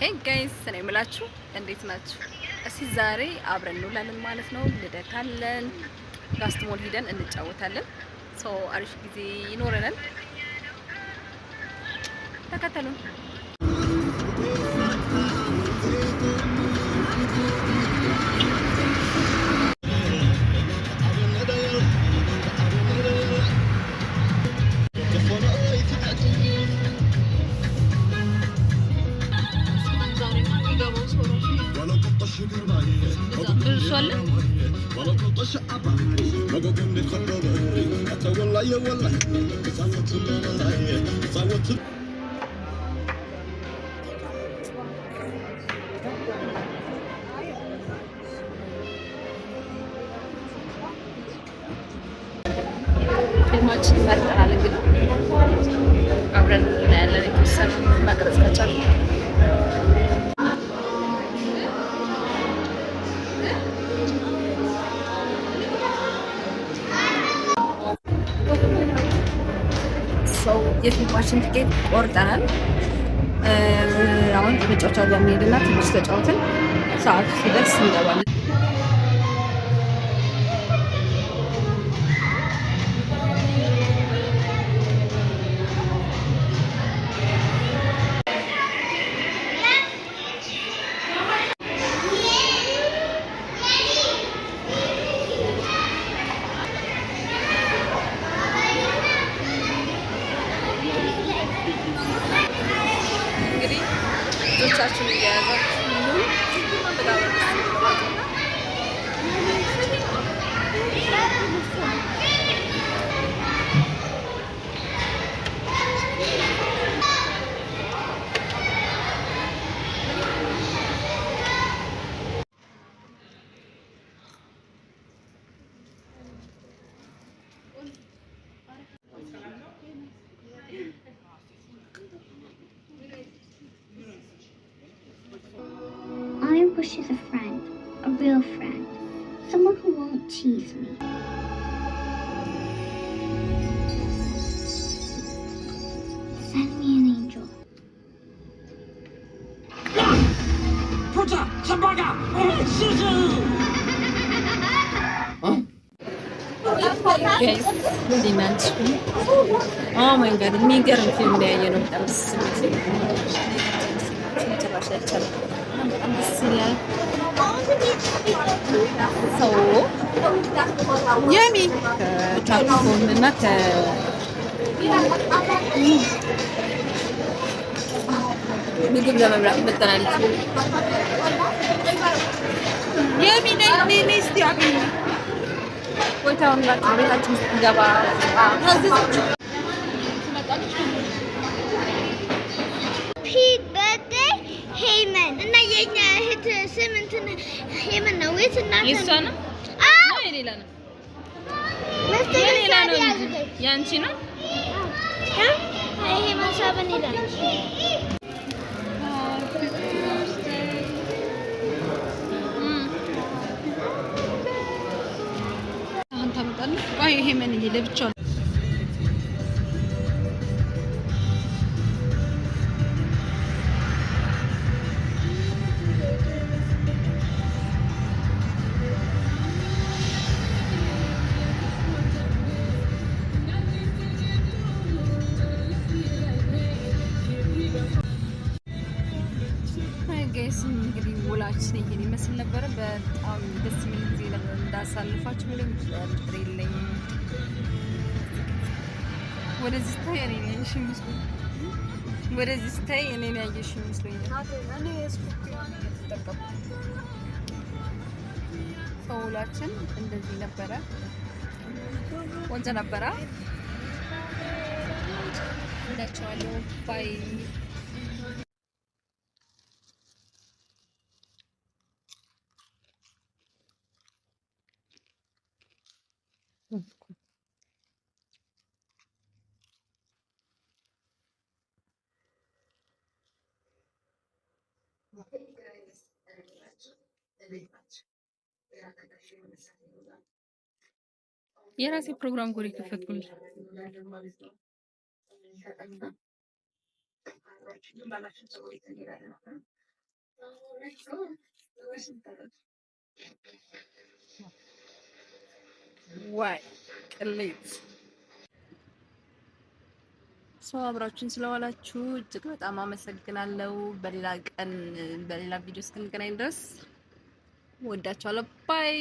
ሄይ ጋይስ እኔ የምላችሁ እንዴት ናችሁ? እስኪ ዛሬ አብረን እንውላለን ማለት ነው። ልደት አለን። ጋስትሞል ሂደን እንጫወታለን። ሶ አሪፍ ጊዜ ይኖረናል። ተከተሉን። ፊልማችን መርጠናል። እንግዲህ አብረን እናያለን። የተወሰኑ መቅረጽ ከቻልን ሰው የፊልማችን ትኬት ቆርጠናል። አሁን መጫወቻ ጋር እንሄድና ትንሽ ተጫውተን ሰዓት ሲደርስ እንገባለን። ልጆቻችሁን እየያዛችሁ በጣም I wish is a friend, a real friend, someone who won't tease me. Send me an angel. Guys, ሲመንጭ ኦ ማይ ጋድ የሚገርም ፊልም ላይ ያየነው በጣም ደስ የሚል ጭራሽ አይቻልም። በጣም ደስ ይላል። ሰው የሚ ከቻፕኮን እና ምግብ ለመብላት መጠናል። የሚ ነይ እስቲ አግኝ ወታውን ቤታችን ገባ ሄመን እና የኛ እህት ስም እንትን ሄመን ነው ወይስ እናት? የእሷ ነው? አዎ የሌላ ነው። የሌላ ነው እንጂ ያንቺ ነው። ይሄ ማሳበን ይላል። አንተ መጣን ቆይ ሄመን ይሄ ለብቻው ጋይስ እንግዲህ ውላችን ይሄን ይመስል ነበር። በጣም ደስ የሚል ጊዜ እንዳሳልፋችሁ ምንም ጥርጥር የለኝም። ወደዚህ ስታይ እኔ ነኝ ያየሽ መስሎኝ፣ ወደዚህ ስታይ እኔ ነኝ ያየሽ መስሎኝ። እኔ ስፖርት ተጠቀሙ። ውላችን እንደዚህ ነበረ። ቆንጆ ነበረ። እንዳቻለሁ ባይ የራሴ ፕሮግራም ጎሪ ከፈትኩልኝ ዋይ ቅሌት ሰው አብራችሁን ስለዋላችሁ እጅግ በጣም አመሰግናለሁ። በሌላ ቀን በሌላ ቪዲዮ እስክንገናኝ ድረስ ወዳችኋለሁ። ባይ